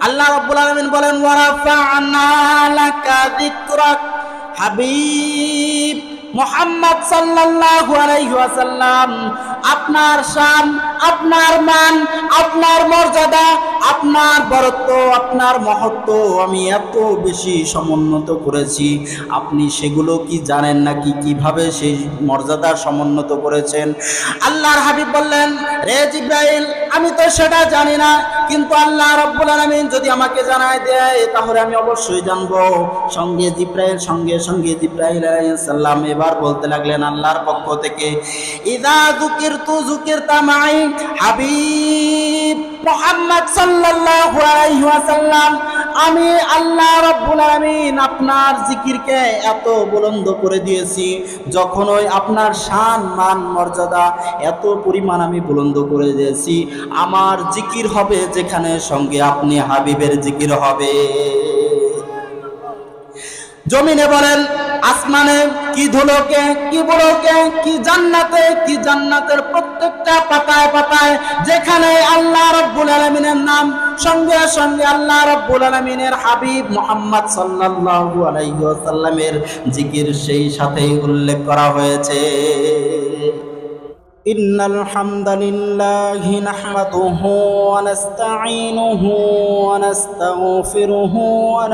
আল্লাহ রাব্বুল আলামিন বলেন ওয়া রাফা'না লাকা যিকরাক, হাবিব মুহাম্মদ সাল্লাল্লাহু আলাইহি ওয়াসাল্লাম, আপনার শান, আপনার মান, আপনার মর্যাদা, আপনার বরত্ব, আপনার মহত্ব আমি এত বেশি সমুন্নত করেছি, আপনি সেগুলো কি জানেন নাকি কিভাবে সেই মর্যাদা সমুন্নত করেছেন? আল্লাহর হাবিব বললেন, রে জিবরাইল, আমি তো সেটা জানি না, কিন্তু আল্লাহ রাব্বুল আলামিন যদি আমাকে জানায় দেয় তাহলে আমি অবশ্যই জানবো। সঙ্গে জিবরাইল আলাইহিস সালাম এবার বলতে লাগলেন আল্লাহর পক্ষ থেকে, ইযা যুকিরতু যুকিরতা মাই, হাবিব মুহাম্মদ সাল্লাল্লাহু আলাইহি ওয়াসাল্লাম, আমি আল্লাহ রাব্বুল আলামিন আপনার জিকিরকে এত বুলন্দ করে দিয়েছি, যখন ওই আপনার শান মান মর্যাদা এত পরিমাণ আমি বুলন্দ করে দিয়েছি, আমার জিকির হবে যেখানে সঙ্গে আপনি হাবিবের জিকির হবে। জমিনে বলেন, আসমানে কি ধুলোকে, কি বুড়োকে, কি জান্নাতে, কি জান্নাতের প্রত্যেকটা পাতায় পাতায় যেখানে আল্লাহ রাব্বুল আলামিনের নাম, সঙ্গে সঙ্গে আল্লাহ রাব্বুল আলামিনের হাবিব মুহাম্মদ সাল্লাল্লাহু আলাইহি ওয়াসাল্লামের জিকির সেই সাথে উল্লেখ করা হয়েছে। ইন্নাল হামদালিল্লাহি নাহমাদুহু ওয়া নাস্তাঈনুহু ওয়া নাস্তাগফিরুহু ওয়া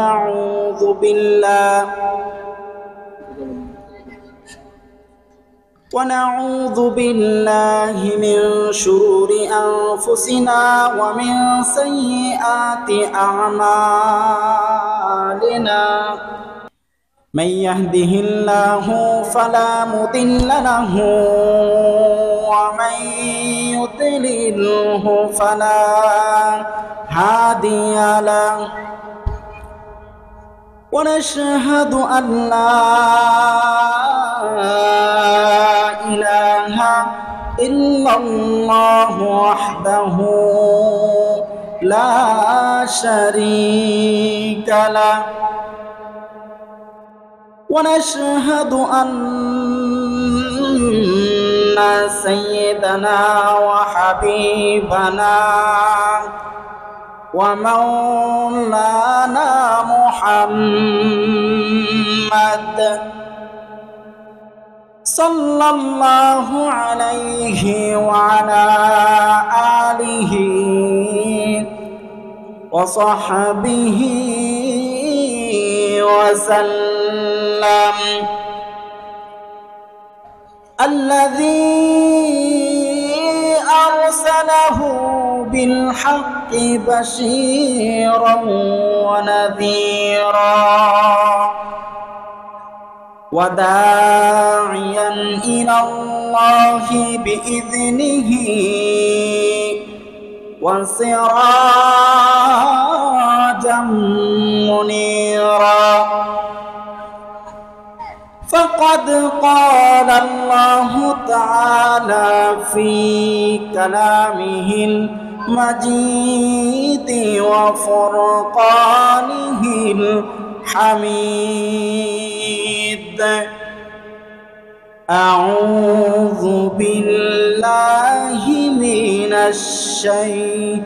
নাউযু বিল্লাহি মিন শুরুরি আনফুসিনা ওয়া মিন সাইয়্যাতি আ'মালিনা। من يهده الله فلا مضل له ومن يضلله فلا هادي له ونشهد أن لا إله إلا الله وحده لا شريك له ونشهد أن سيدنا وحبيبنا ومولانا محمد صلى الله عليه وعلى آله وصحبه وسلم، الذي أرسله بالحق بشيرا ونذيرا وداعيا إلى الله بإذنه وسراجا منيرا. فقد قال الله تعالى في كلامه المجيد وفرقانه الحميد: أعوذ بالله من الشيطان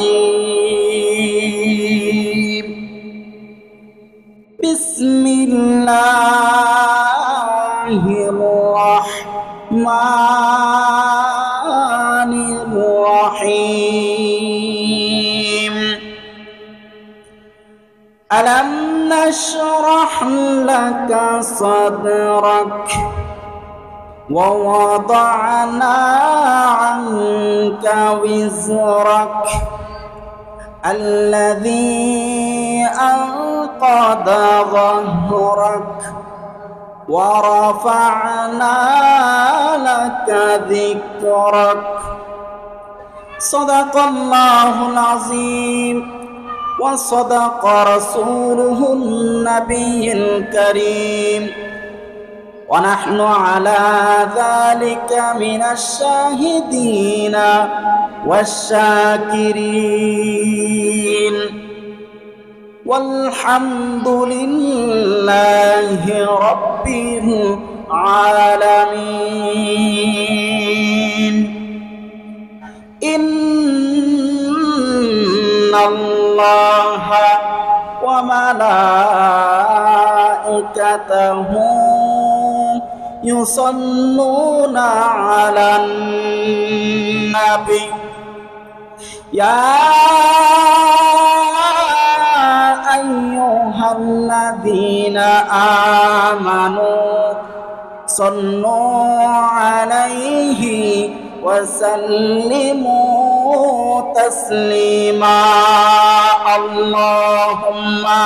الرجيم. بسم الله الرحمن الرحيم. ألم نشرح لك صدرك ووضعنا عنك وزرك الذي أنقض ظهرك ورفعنا لك ذكرك. صدق الله العظيم وصدق رسوله النبي الكريم، ونحن على ذلك من الشاهدين والشاكرين، والحمد لله رب العالمين. إن ইন্নাল্লাহা ওয়া মালাইকাতাহু ইউসাল্লুনা আলান নাবী ইয়া আইয়ুহাল্লাযীনা আমানু সাল্লু আলাইহি ওয়া সাল্লিমু তাসলিমা আল্লাহুম্মা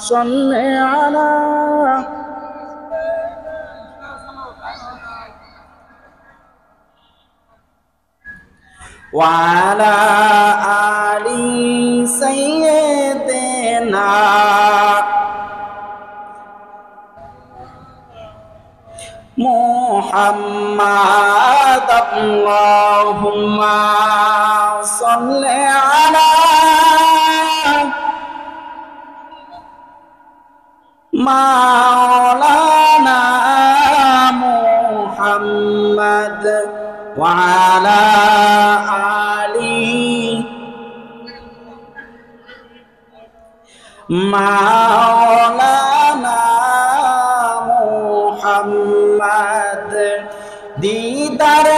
সাল্লি আলা وعلى آل سيدنا محمد اللهم صل على مولانا محمد وعلى مولانا محمد दीदार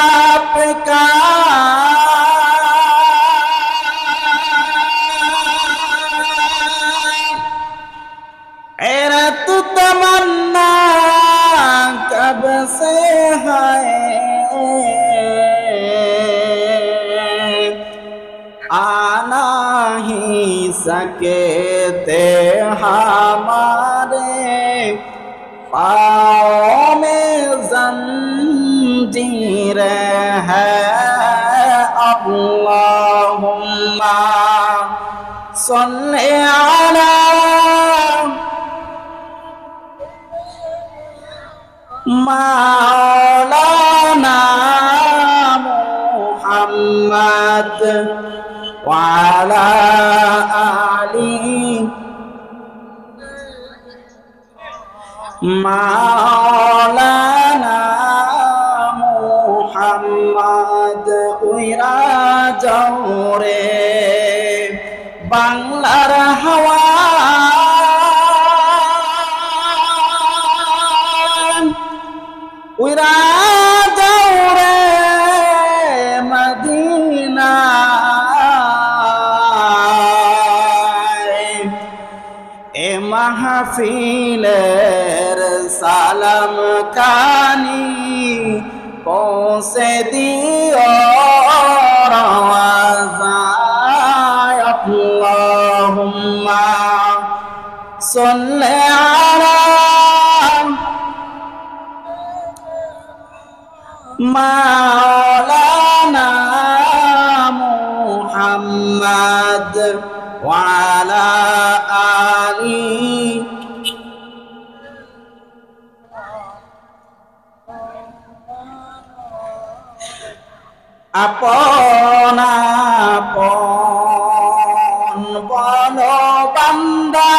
आपका एरत तमन्ना कब से है आना ही सके थे हमारे पाँव में जंजीर है अल्लाहुम्मा सल्ली अला मौलाना मुहम्मद وعلى آله مولانا محمد উইরা জৌরে বাংলার হাওয়া উইরা জৌরে মদিনা महफिलेर सालाम कानी पहुँचे दियो रवाज़ाय अल्लाहुम्मा सल्ली अला मौलाना मुहम्मद وعلى آله আপন আপন বলো বান্দা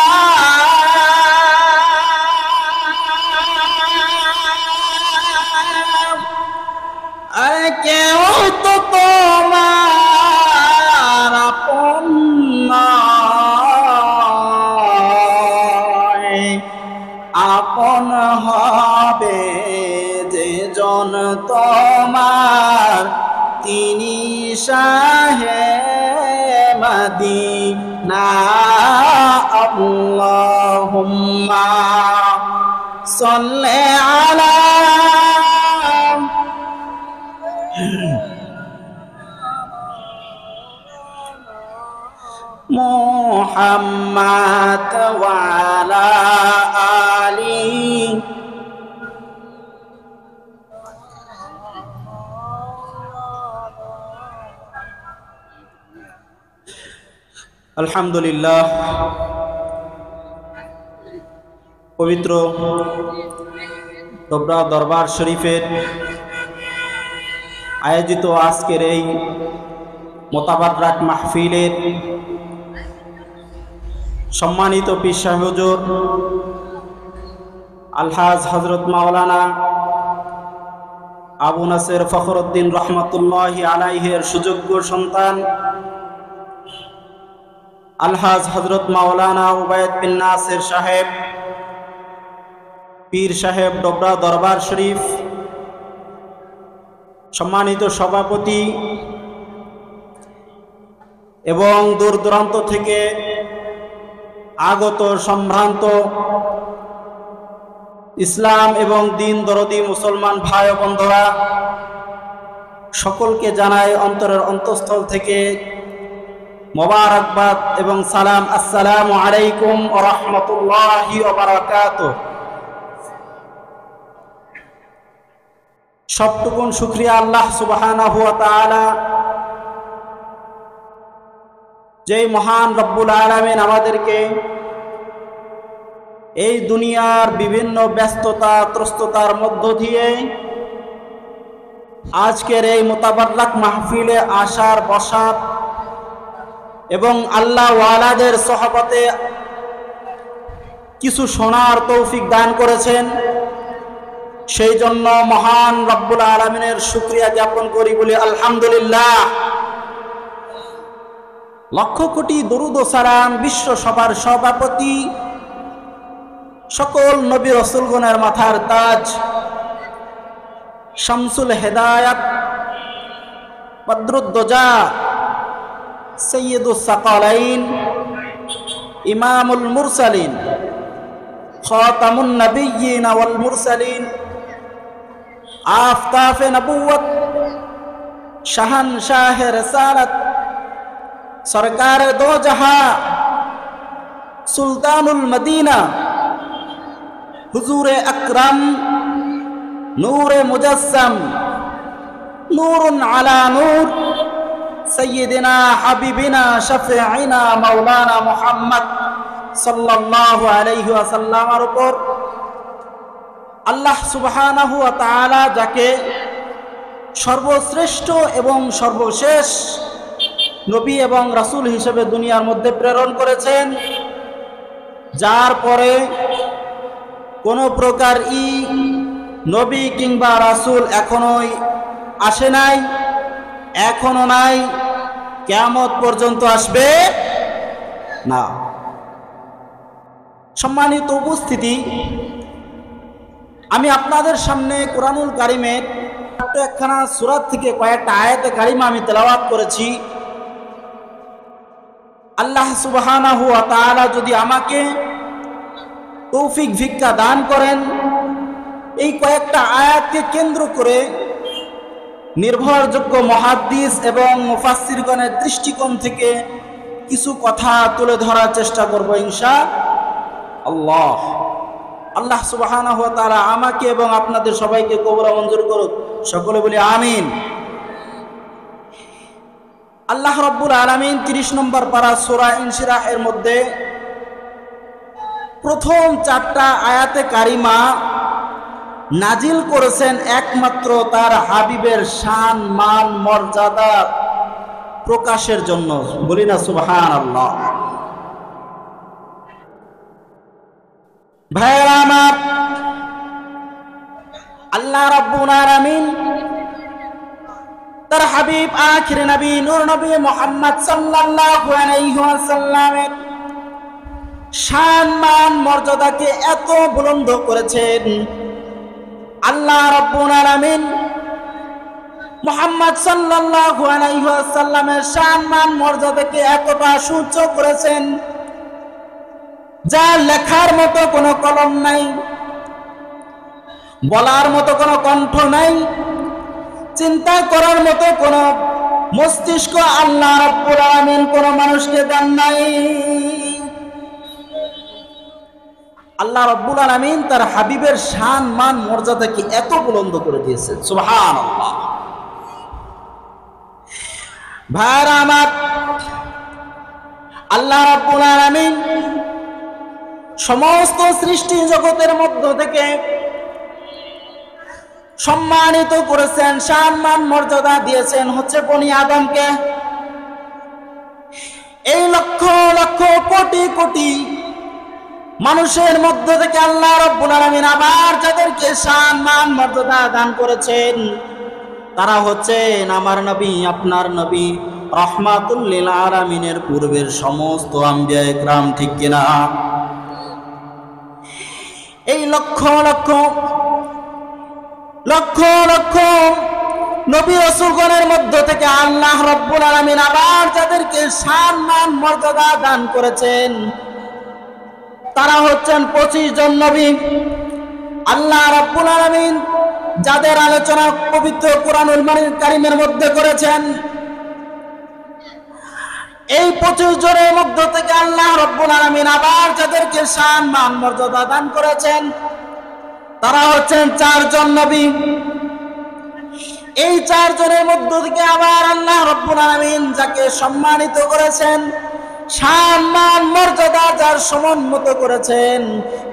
আরে কেউ তো তোমার আপন নয় আপন হবে যে জন তোমার তিনি শাহে মদিনা আল্লাহুম্মা সাল্লি আলা মুহাম্মাদ ওয়া আলা আলি আলহামদুলিল্লাহ পবিত্র তোবরা দরবার শরীফের আয়োজিত আজকের এই মোতাবাররাক মাহফিলের সম্মানিত পীর সাহেব হুজুর আলহাজ হযরত মাওলানা আবু নাসের ফখরউদ্দিন রহমাতুল্লাহি আলাইহির সুযোগ্য সন্তান আলহাজ হযরত মাওলানা উবাইদ বিন নাসির সাহেব, পীর সাহেব ডোবরা দরবার শরীফ, সম্মানিত সভাপতি এবং দূর দূরান্ত থেকে আগত সম্ভ্রান্ত ইসলাম এবং দিন দরদি মুসলমান ভাই ও বন্ধুরা, সকলকে জানাই অন্তরের অন্তঃস্থল থেকে মোবারকবাদ এবং সালাম। আসসালামু আলাইকুম ওয়া রাহমাতুল্লাহি ওয়া বারাকাতুহু। সবটুকুন শুকরিয়া আল্লাহ সুবহানাহু ওয়া তাআলা, যেই মহান রব্বুল আলামিন আমাদেরকে এই দুনিয়ার বিভিন্ন ব্যস্ততা ত্রস্ততার মধ্য দিয়ে আজকের এই মুতাবাররাক মাহফিলে আসার বসার এবং আল্লাহ ওয়ালাদের সহবতে কিছু শোনার তৌফিক দান করেছেন। সেই জন্য মহান রব্বুল আলামিনের শুকরিয়া জ্ঞাপন করি, বলি আলহামদুলিল্লাহ। লক্ষ কোটি দরুদ ও সালাম বিশ্ব সভার সভাপতি, সকল নবী রাসূলগণের মাথার তাজ, শামসুল হেদায়াত, বদরুদ্দোজা, সৈয়দুস সাকালাইন, ইমামুল মুরসালিন, খাতামুন নবিয়্যিন ওয়াল মুরসালিন, আফতাফে নবুয়ত, শাহনশাহে রিসালাত, সরকারে দো জাহাঁ, সুলতানুল মদিনা, হুজুরে আকরাম, নূরে মুজাসসাম, নূরুন আলা নূর, সৈয়দিনা হাবিবিনা শাফিঈনা মাওলানা মুহাম্মদ সাল্লাল্লাহু আলাইহি ওয়াসাল্লামের উপর আল্লাহ সুবহানাহু ওয়া তাআলা যাকে সর্বশ্রেষ্ঠ এবং সর্বশেষ নবী এবং রাসূল হিসেবে দুনিয়ার মধ্যে প্রেরণ করেছেন, যার পরে কোনো প্রকার নবী কিংবা রাসূল এখনোই আসে নাই, এখনো নাই, কিয়ামত পর্যন্ত আসবে না। সম্মানিত উপস্থিতি, আমি আপনাদের সামনে কোরআনুল কারীমের একখানা সূরা থেকে কয়েকটা আয়াতে কারিমা আমি তেলাওয়াত করেছি। আল্লাহ সুবহানাহু ওয়া তাআলা যদি আমাকে তৌফিক ভিক্ষা দান করেন, এই কয়েকটা আয়াতকে কেন্দ্র করে নির্ভরযোগ্য মুহাদ্দিস এবং মুফাসসিরগণের দৃষ্টিকোণ থেকে কিছু কথা তুলে ধরার চেষ্টা করব ইনশাআল্লাহ। আল্লাহ সুবহানাহু ওয়া তাআলা আমাকে এবং আপনাদের সবাইকে কবুল মঞ্জুর করুক, সকলে বলি আমিন। আল্লাহ রাব্বুল আলামিন 30 নম্বর পারা সূরা ইনশিরাহের মধ্যে প্রথম 4টা আয়াতে কারিমা নাজিল করেছেন একমাত্র তার হাবিবের শান মান মর্যাদা প্রকাশের জন্য, বলি না সুবহানাল্লাহ। ভাইরা আমার, আল্লাহ রাব্বুল আলামিন তার হাবিব আখির নবী নূর নবী মুহাম্মদ সাল্লাল্লাহু আলাইহি ওয়াসাল্লামের শান মান মর্যাদাকে এত বুলন্দ করেছেন। আল্লাহ রাব্বুল আলামিন মুহাম্মদ সাল্লাল্লাহু আলাইহি ওয়াসাল্লামের শান মান মর্যাদাকে এতটা সুউচ্চ করেছেন, যা লেখার মতো কোনো কলম নাই, বলার মতো কোনো কণ্ঠ নাই, চিন্তা করার মতো কোনো মস্তিষ্ক আল্লাহ রাব্বুল আলামিন কোনো মানুষকে দেন নাই। আল্লাহ রাব্বুল আলামিন তার হাবিবের শান মান মর্যাদাকে এত বুলন্দ করে দিয়েছেন, সুবহানাল্লাহ। ভাইরা আমার, আল্লাহ রাব্বুল আলামিন সমস্ত সৃষ্টি জগতের মধ্য থেকে সম্মানিত করেছেন, শান মান মর্যাদা দিয়েছেন হচ্ছে বনি আদমকে। এই লক্ষ লক্ষ কোটি কোটি মানুষের মধ্য থেকে আল্লাহ রাব্বুল আলামিন আবার যাদেরকে শান মান মর্যাদা দান করেছেন, তারা হচ্ছেন আমার নবী, আপনার নবী রহমাতুল লিল আলামিনের পূর্বের সমস্ত আম্বিয়া ইকরাম, ঠিক কিনা? এই লক্ষ লক্ষ লক্ষ লক্ষ নবী রাসূলগণের মধ্য থেকে আল্লাহ রাব্বুল আলামিন আবার যাদেরকে সম্মান মর্যাদা দান করেছেন তারা হচ্ছেন 25 জন নবী। আল্লাহ রাব্বুল আলামিন যাদের আলোচনা পবিত্র কোরআনুল কারীমের মধ্যে করেছেন, এই 25 জনের মধ্য থেকে আল্লাহ রাব্বুল আলামিন আবার যাদেরকে সম্মান মর্যাদা দান করেছেন তারা হচ্ছেন 4 জন নবী। এই 4 জনের মধ্য থেকে আবার আল্লাহ রাব্বুল আলামিন যাকে সম্মানিত করেছেন, সম্মান মর্যাদা যার সমুন্নত করেছেন,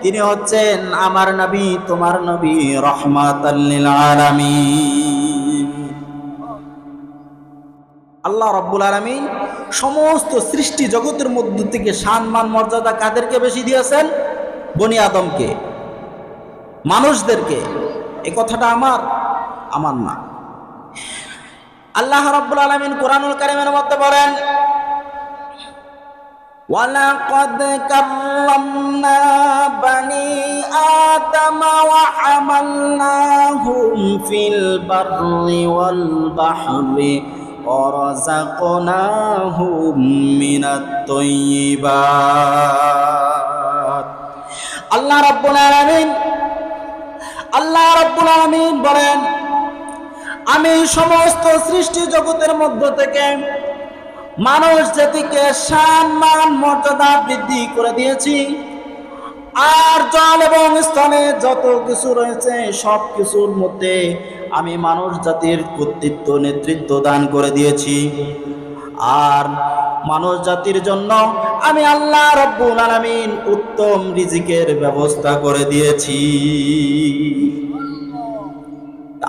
তিনি হচ্ছেন আমার নবী, তোমার নবী, রাহমাতাল লিল আলামিন। আল্লাহ রাব্বুল আলামিন সমস্ত সৃষ্টি জগতের মধ্য থেকে সম্মান মর্যাদা কাদেরকে বেশি দিয়েছেন? বনি আদমকে, মানুষদেরকে। এই কথাটা আমার না। আল্লাহ রাব্বুল আলামিন কোরআনুল কারীমের মধ্যে বলেন, ওয়ালাকাদ কাররামনা বানি আদম ওয়া হামালনাহুম ফিল বাররি ওয়াল বাহরি ওয়া রাযাকনাহুম মিনাত তাইয়্যিবাত। আল্লাহ রাব্বুল আলামিন বলেন, আমি সমস্ত সৃষ্টি জগতের মধ্য থেকে মানুষ জাতিকে সম্মান মর্যাদা বৃদ্ধি করে দিয়েছি, আর জল এবং স্থলে যত কিছু রয়েছে সব কিছুর মধ্যে আমি মানুষ জাতির কর্তৃত্ব নেতৃত্ব দান করে দিয়েছি। আর মানুষ জাতির জন্য আমি আল্লাহ রাব্বুল আলামিন উত্তম রিজিকের ব্যবস্থা করে দিয়েছি।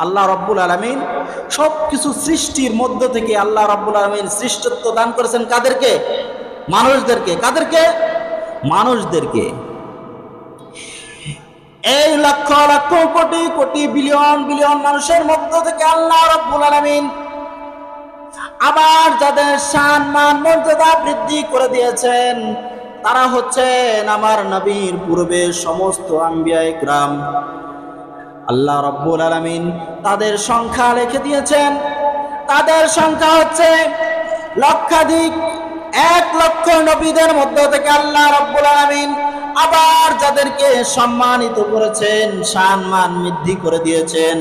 আল্লাহ রাব্বুল আলামিন সবকিছু সৃষ্টির মধ্য থেকে আল্লাহ রাব্বুল আলামিন শ্রেষ্ঠত্ব দান করেছেন কাদেরকে? মানুষদেরকে। কাদেরকে? মানুষদেরকে। এই লক্ষ লক্ষ কোটি কোটি বিলিয়ন বিলিয়ন মানুষের মধ্য থেকে আল্লাহ রাব্বুল আলামিন আবার যাদের সম্মান মর্যাদা বৃদ্ধি করে দিয়েছেন তারা হচ্ছেন আমার নবীর পূর্বের সমস্ত আম্বিয়া ইকরাম। আল্লাহ রাব্বুল আলামিন তাদের সংখ্যা লিখে দিয়েছেন। তাদের সংখ্যা হচ্ছে লক্ষাধিক। 1 লক্ষ নবীদের মধ্য থেকে আল্লাহ রাব্বুল আলামিন আবার যাদেরকে সম্মানিত করেছেন, সম্মান বৃদ্ধি করে দিয়েছেন,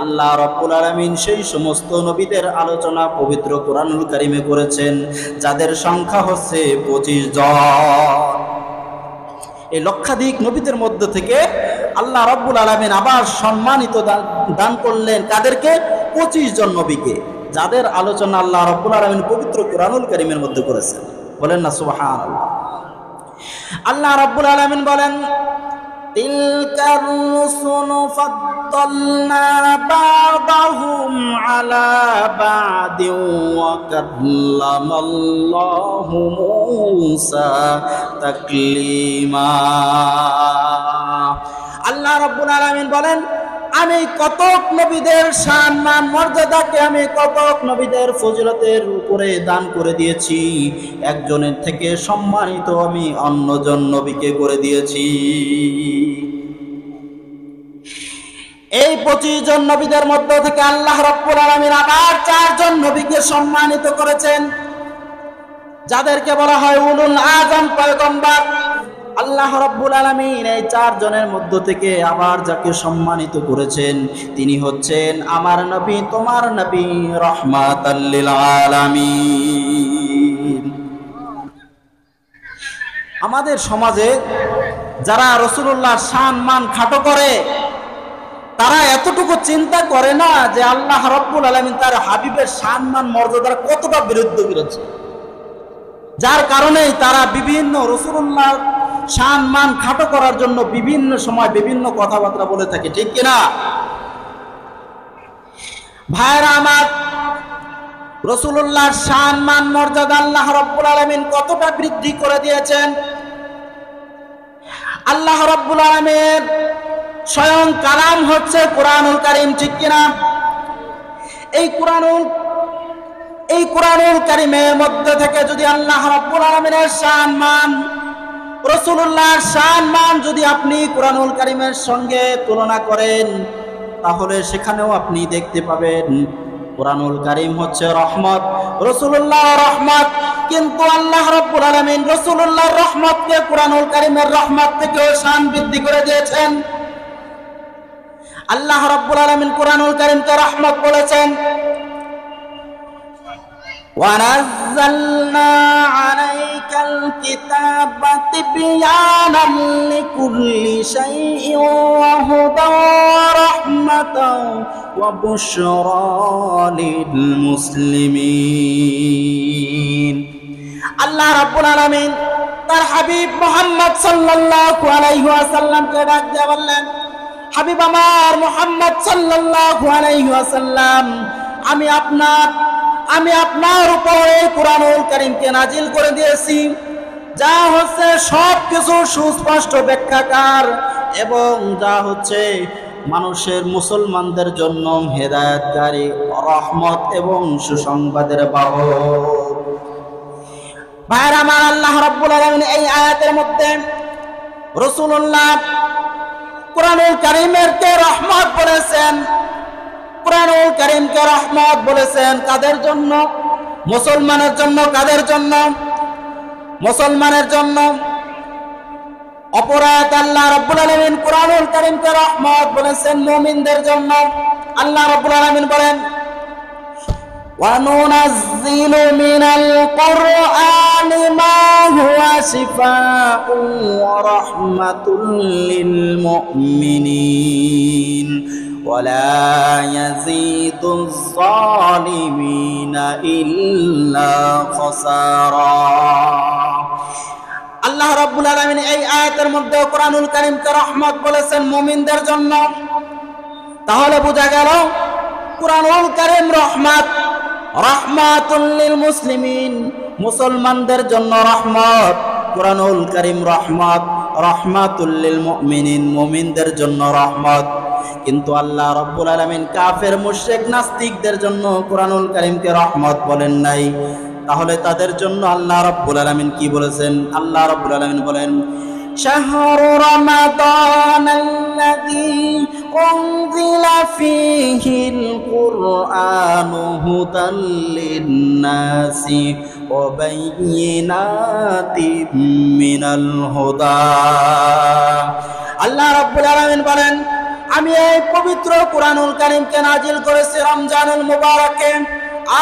আল্লাহ রাব্বুল আলামিন সেই সমস্ত নবীদের আলোচনা পবিত্র কোরআনুল কারীমে করেছেন, যাদের সংখ্যা হচ্ছে 25 জন। এই লক্ষাধিক নবীদের মধ্য থেকে আল্লাহ রাব্বুল আলামিন আবার সম্মানিত দান করলেন কাদেরকে? 25 জন নবীকে, যাদের আলোচনা আল্লাহ রাব্বুল আলামিন পবিত্র কোরআনুল কারীমের মধ্যে করেছেন। বলেন না সুবহানাল্লাহ। আল্লাহ রাব্বুল আলামিন বলেন, তিলকার রুসুলু ফাদ্দালনা বা'দাহুম আলা বা'দিন ওয়া কাল্লামাল্লাহু মূসা তাকলিমা। আল্লাহ রাব্বুল আলামিন বলেন, আমি কতক নবীদের সম্মান মর্যাদাকে আমি কতক নবীদের ফজিলতের উপরে দান করে দিয়েছি, একজনের থেকে সম্মানিত আমি অন্যজন নবীকে করে দিয়েছি। এই 25 জন নবীদের মধ্য থেকে আল্লাহ রাব্বুল আলামিন আবার 4 জন নবীকে সম্মানিত করেছেন, যাদেরকে বলা হয় উলুল আযম পয়গম্বর। আল্লাহ রাব্বুল আলামিন এই 4 জনের মধ্য থেকে আবার যাকে সম্মানিত করেছেন তিনি হচ্ছেন আমার নবী, তোমার নবী, রাহমাতাল লিল আলামিন। আমাদের সমাজে যারা রাসূলুল্লাহর সম্মান খাটো করে তারা এতটুকু চিন্তা করে না যে আল্লাহ রাব্বুল আলামিন তার হাবিবের সম্মান মর্যাদার কতটা বিরুদ্ধে করেছে, যার কারণেই তারা বিভিন্ন রাসূলুল্লাহর সম্মান খাটো করার জন্য বিভিন্ন সময় বিভিন্ন কথাবার্তা বলে থাকে, ঠিক কিনা? ভাইরা আমার, রাসূলুল্লাহর সম্মান মর্যাদা আল্লাহ রাব্বুল আলামিন কতটা বৃদ্ধি করে দিয়েছেন। আল্লাহ রাব্বুল আলামিন স্বয়ং কালাম হচ্ছে কোরআনুল কারীম, ঠিক কিনা? এই কোরআনুল কারীমের মধ্যে থেকে যদি আল্লাহ রাব্বুল আলামিনের সম্মান, রাসূলুল্লাহর সম্মান যদি আপনি কোরআনুল কারীমের সঙ্গে তুলনা করেন, তাহলে সেখানেও আপনি দেখতে পাবেন কোরআনুল কারীম হচ্ছে রহমত, রাসূলুল্লাহ রহমত। কিন্তু আল্লাহ রাব্বুল আলামিন রাসূলুল্লাহর রহমতকে কোরআনুল কারীমের রহমত থেকেও শান বৃদ্ধি করে দিয়েছেন। আল্লাহ রাব্বুল আলামিন কোরআনুল কারীমকে রহমত বলেছেন, وَنَزَّلْنَا عَلَيْكَ الْكِتَابَ تِبْيَانًا لِكُلِّ شَيْءٍ وَهُدًى وَرَحْمَةً وَبُشْرَى لِلْمُسْلِمِينَ। আল্লাহ রাব্বুল আলামিন তার হাবিব মুহাম্মদ সাল্লাল্লাহু আলাইহি ওয়াসাল্লামকে ডাক দিয়ে বললেন, হাবিব আমার মুহাম্মদ সাল্লাল্লাহু আলাইহি ওয়াসাল্লাম, আমি আপনার উপরে কোরআনুল কারীমকে নাজিল করে দিয়েছি, যা হচ্ছে সবকিছু সুস্পষ্ট ব্যাখ্যাকার এবং যা হচ্ছে মানুষের মুসলমানদের জন্য হেদায়েতকারী, রহমত এবং সুসংবাদের বাহক। ভাইরা আমার, আল্লাহ রাব্বুল আলামিন এই আয়াতের মধ্যে রাসূলুল্লাহ কোরআনুল কারীমকে রহমত বলেছেন। কোরআনুল কারীমকে রহমত বলেছেন কাদের জন্য? মুসলমানের জন্য। কাদের জন্য? মুসলমানের জন্য। অপরাধ আল্লাহ রাব্বুল আলামিন কোরআনুল কারীমকে রহমত বলেছেন মুমিনদের জন্য। আল্লাহ রাব্বুল আলামিন বলেন, وَنُنَزِّلُ مِنَ الْقُرْآنِ مَا هُوَ شِفَاءٌ وَرَحْمَةٌ لِلْمُؤْمِنِينَ وَلَا يَزِيدُ الظَّالِمِينَ إِلَّا خَسَارًا। আল্লাহ রাব্বুল আলামিন এই আয়াতের মধ্যে কোরআনুল কারীমকে রহমত বলেছেন মুমিনদের জন্য। তাহলে বোঝা গেল কোরআনুল কারীম রহমত, রহমাতুল লিল মুসলিমিন, মুসলমানদের জন্য রহমত। কোরআনুল কারীম রহমত, রহমাতুল লিল মুমিনিন, মুমিনদের জন্য রহমত। কিন্তু আল্লাহ রাব্বুল আলামিন কাফের মুশরিক নাস্তিকদের জন্য কোরআনুল কারীমকে রহমত বলেন নাই। তাহলে তাদের জন্য আল্লাহ রাব্বুল আলামিন কি বলেছেন? আল্লাহ রাব্বুল আলামিন বলেন, শাহরু রমাদানাল্লাযী উনজিলা ফীহিল কুরআনু হুদাল লিন-নাসি ওয়া বায়্যিনাতিম মিনাল হুদা। আল্লাহ রাব্বুল আলামিন বলেন, আমি এই পবিত্র কোরআনুল কারীমকে নাজিল করেছি রমজানুল মুবারকে,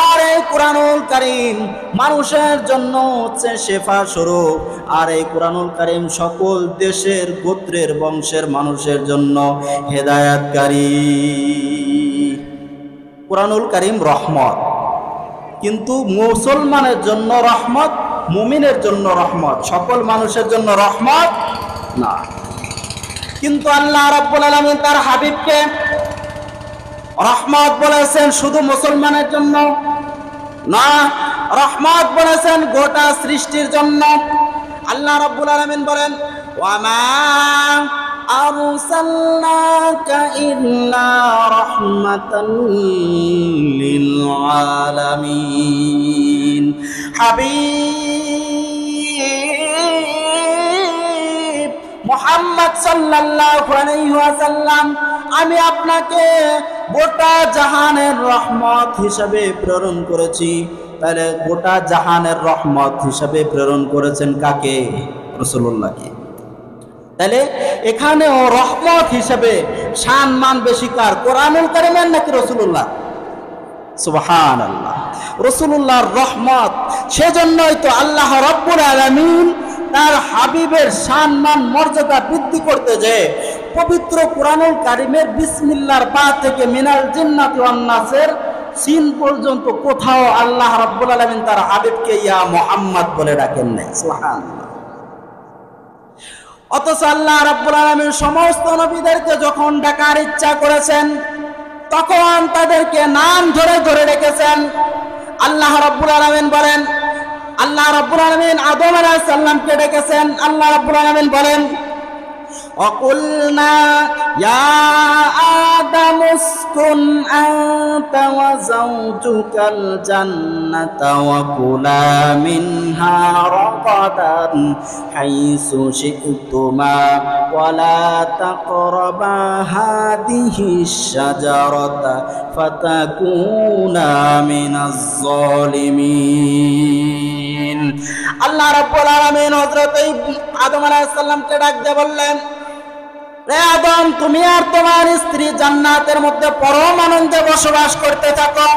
আর এই কোরআনুল কারীম মানুষের জন্য হচ্ছে শেফা স্বরূপ। আর এই কোরআনুল কারীম সকল দেশের, গোত্রের, বংশের মানুষের জন্য হেদায়েতকারী। কোরআনুল কারীম রহমত, কিন্তু মুসলমানের জন্য রহমত, মুমিনের জন্য রহমত, সকল মানুষের জন্য রহমত না। কিন্তু আল্লাহ রাব্বুল আলামিন তার হাবিবকে রহমত বলেছেন শুধু মুসলমানের জন্য না, রহমত বলেছেন গোটা সৃষ্টির জন্য। আল্লাহ রাব্বুল আলামিন বলেন, ওয়ামা আরসালনাকা ইল্লা রাহমাতাল লিল আলামিন। হাবিব মুহাম্মদ সাল্লাল্লাহু আলাইহি ওয়াসাল্লাম, আমি আপনাকে গোটা জাহানের রহমত হিসাবে প্রেরণ করেছি। তাহলে গোটা জাহানের রহমত হিসাবে প্রেরণ করেছেন কাকে? রাসূলুল্লাহকে। তাহলে এখানেও রহমত হিসাবে সম্মান বেশি কার? কোরআনুল কারীমের নাকি রাসূলুল্লাহ? সুবহানাল্লাহ, রাসূলুল্লাহর রহমত। সেজন্যই তো আল্লাহ রাব্বুল আলামিন তার হাবিবের সম্মান মর্যাদা বৃদ্ধি করতে যে পবিত্র কোরআনুল কারীমের বিসমিল্লাহর বা থেকে মিনাল জিন্নাতি ওয়ান নাসের সিন পর্যন্ত কোথাও আল্লাহ রাব্বুল আলামিন তার হাবিবকে ইয়া মুহাম্মদ বলে ডাকেন নাই। সুবহানাল্লাহ। অথচ আল্লাহ রাব্বুল আলামিন সমস্ত নবীদেরকে যখন ডাকার ইচ্ছা করেছেন তখন তাদেরকে নাম ধরে ধরে ডেকেছেন। আল্লাহ রাব্বুল আলামিন বলেন, আল্লাহ রাব্বুল আলামিন আদম আলাইহিস সালামকে ডেকেছেন। আল্লাহ রাব্বুল আলামিন বলেন, وقلنا يا آدم اسكن أنت وزوجك الجنة وكلا منها رغدا حيث شئتما ولا تقربا هذه الشجرة فتكونا من الظالمين আল্লাহ রাব্বুল আলামিন হযরত আদম আলাইহিস সালামকে ডাক দিয়ে বললেন, রে আদম, তুমি আর তোমার স্ত্রী জান্নাতের মধ্যে পরম আনন্দে বসবাস করতে থাকো,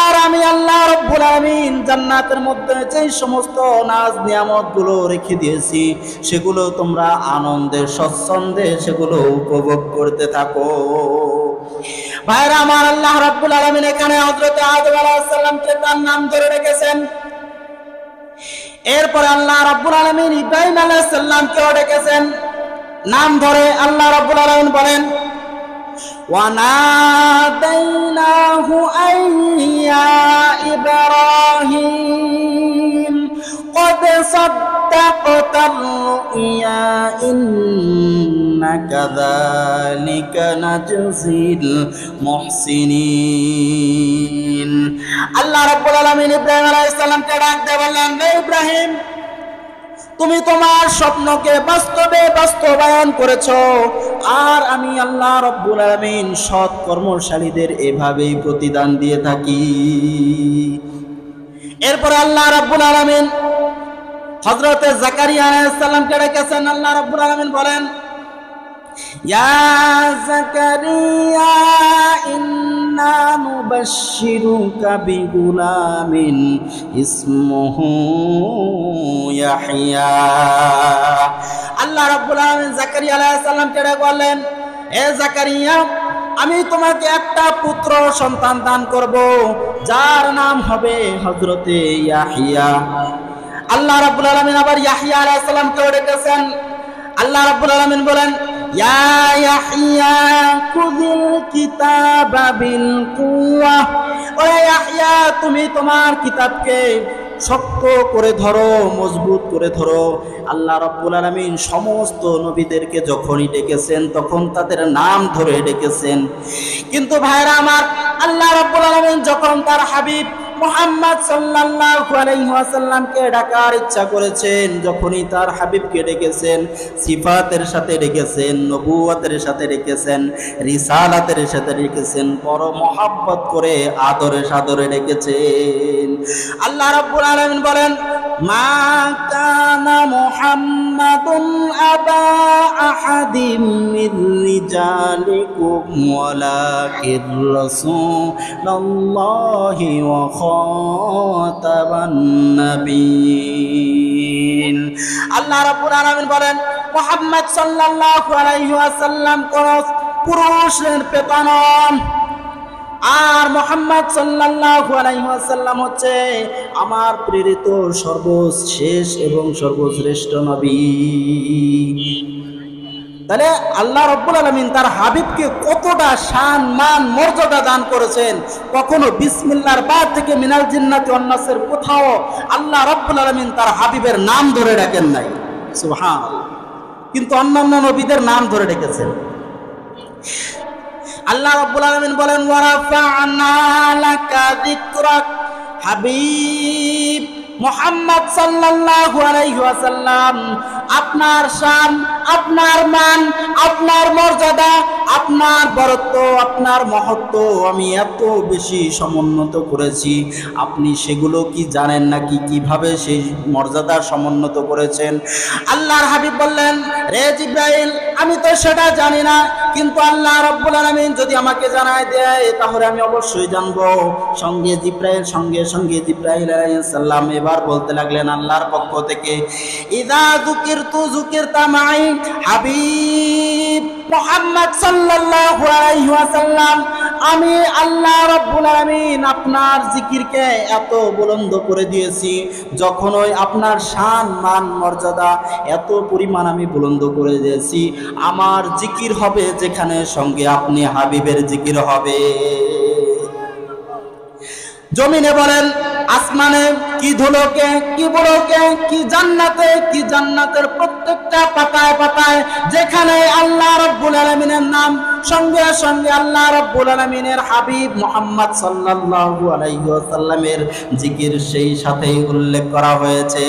আর আমি আল্লাহ রাব্বুল আলামিন জান্নাতের মধ্যে যে সমস্ত নাজ নিয়ামতগুলো রেখে দিয়েছি সেগুলো তোমরা আনন্দে স্বচ্ছন্দে সেগুলো উপভোগ করতে থাকো। ভাইরা আমার, আল্লাহ রাব্বুল আলামিন এখানে হযরত আদম আলাইহিস সালামকে তার নাম ধরে রেখেছেন। এরপরে আল্লাহ রাব্বুল আলামিন ইব্রাহিম আলাইহিস সালামকেও ডেকেছেন নাম ধরে। আল্লাহ রাব্বুল আলামিন বলেন, وَنَادَيْنَاهُ أَن يَا إِبْرَاهِيمُ قَدْ صَدَّقْتَ الرُّؤْيَا إِنَّا كَذَلِكَ نَجْزِي الْمُحْسِنِينَ। আল্লাহ রাব্বুল আলামিন ইব্রাহিম আলাইহিস সালামকে ডাক দিয়ে বললেন, হে ইব্রাহিম, তুমি তোমার স্বপ্নকে বাস্তবে বাস্তবায়ন করেছো, আর আমি আল্লাহ রাব্বুল আলামিন সৎ কর্মশালীদের এভাবেই প্রতিদান দিয়ে থাকি। এরপর আল্লাহ রাব্বুল আলামিন হযরত জাকারিয়া আলাইহিস সালামকে ডেকেছেন। আল্লাহ রাব্বুল আলামিন বলেন, ইয়া জাকারিয়া ইন্না নুবাশশিরুকা বিগুলামিন ইসমুহু ইয়াহইয়া। আল্লাহ রাব্বুল আলামিন জাকারিয়া আলাইহিস সালামকে ডেকে বললেন, হে জাকারিয়া, আমি তোমাকে একটা পুত্র সন্তান দান করব, যার নাম হবে হযরতে ইয়াহইয়া। আল্লাহ রাব্বুল আলামিন আবার ইয়াহইয়া আলাইহিস সালামকে ডেকেছেন। আল্লাহ রাব্বুল আলামিন বলেন, ইয়া ইয়াহইয়া খুযিল কিতাবা বিল কুওয়া। ও ইয়াহইয়া, তুমি তোমার কিতাবকে শক্ত করে ধরো, মজবুত করে ধরো। আল্লাহ রাব্বুল আলামিন সমস্ত নবীদেরকে যখনই ডেকেছেন তখন তাদের নাম ধরে ডেকেছেন। কিন্তু ভাইরা আমার, আল্লাহ রাব্বুল আলামিন যখন তার হাবিব মুহাম্মদ সাল্লাল্লাহু আলাইহি ওয়াসাল্লামকে ডাকার ইচ্ছা করেছেন, যখনই তার হাবিবকে ডেকেছেন, সিফাতের সাথে ডেকেছেন, নবুয়তের সাথে ডেকেছেন, রিসালাতের সাথে ডেকেছেন, বড় মহব্বত করে আদরে সাদরে ডেকেছেন। আল্লাহ রাব্বুল আলামিন বলেন, মা কানা মুহাম্মাদুন আবা আহাদিম মির রিজালিকুম ওয়ালাকির রাসূলুল্লাহি ওয়া খাতাবান নবিয়্যিন। আল্লাহ রাব্বুল আলামিন বলেন, মুহাম্মদ সাল্লাল্লাহু আলাইহি ওয়াসাল্লাম কোন পুরুষের পেতা নন, আর মুহাম্মদ সাল্লাল্লাহু আলাইহি ওয়াসাল্লাম হচ্ছে আমার প্রেরিত সর্বশেষ এবং সর্বশ্রেষ্ঠ নবী। তাহলে আল্লাহ রাব্বুল আলামিন তার হাবিবকে কতটা শান মান মর্যাদা দান করেছেন। কখনো বিসমিল্লাহর বাদ থেকে মিনাল জিন্নাতি ওয়ান নাসের কোথাও আল্লাহ রাব্বুল আলামিন তার হাবিবের নাম ধরে ডাকেন নাই, সুবহানাল্লাহ। কিন্তু অন্যান্য নবীদের নাম ধরে ডেকেছেন। আল্লাহ রাব্বুল আলামিন বলেন, ওয়া রাফা'না লাকা যিকরাক। হাবিব মুহাম্মদ সাল্লাল্লাহু আলাইহি ওয়াসাল্লাম, আপনার শান, আপনার মান, আপনার মর্যাদা, আপনার বরত্ব, আপনার মহত্ব আমি এত বেশি সমুন্নত করেছি, আপনি সেগুলো কি জানেন নাকি কিভাবে সেই মর্যাদা সমুন্নত করেছেন? আল্লাহর হাবিব বললেন, রে জিব্রাইল, আমি তো সেটা জানি না, কিন্তু আল্লাহ রাব্বুল আলামিন যদি আমাকে জানায় দেয় তাহলে আমি অবশ্যই জানবো। সঙ্গে জিব্রাইল আলাইহিস সালাম এবার বলতে লাগলেন আল্লাহর পক্ষ থেকে, ইযা যুকিরতু যুকিরতা মাই। হাবিব মুহাম্মদ সাল্লাল্লাহু আলাইহি ওয়াসাল্লাম, আমি আল্লাহ রাব্বুল আলামিন আপনার জিকিরকে এত বুলন্দ করে দিয়েছি, যখনই আপনার শান মান মর্যাদা এত পরিমাণ আমি বুলন্দ করে দিয়েছি, আমার জিকির হবে যেখানে সঙ্গে আপনি হাবিবের জিকির হবে। জমিনে বলেন, আসমানে কি ধুলোকে, কি বুড়োকে, কি জান্নাতে, কি জান্নাতের প্রত্যেকটা পাতায় পাতায় যেখানে আল্লাহ রাব্বুল আলামিনের নাম, সঙ্গে সঙ্গে আল্লাহ রাব্বুল আলামিনের হাবিব মুহাম্মদ সাল্লাল্লাহু আলাইহি ওয়াসাল্লামের জিকির সেই সাথে উল্লেখ করা হয়েছে।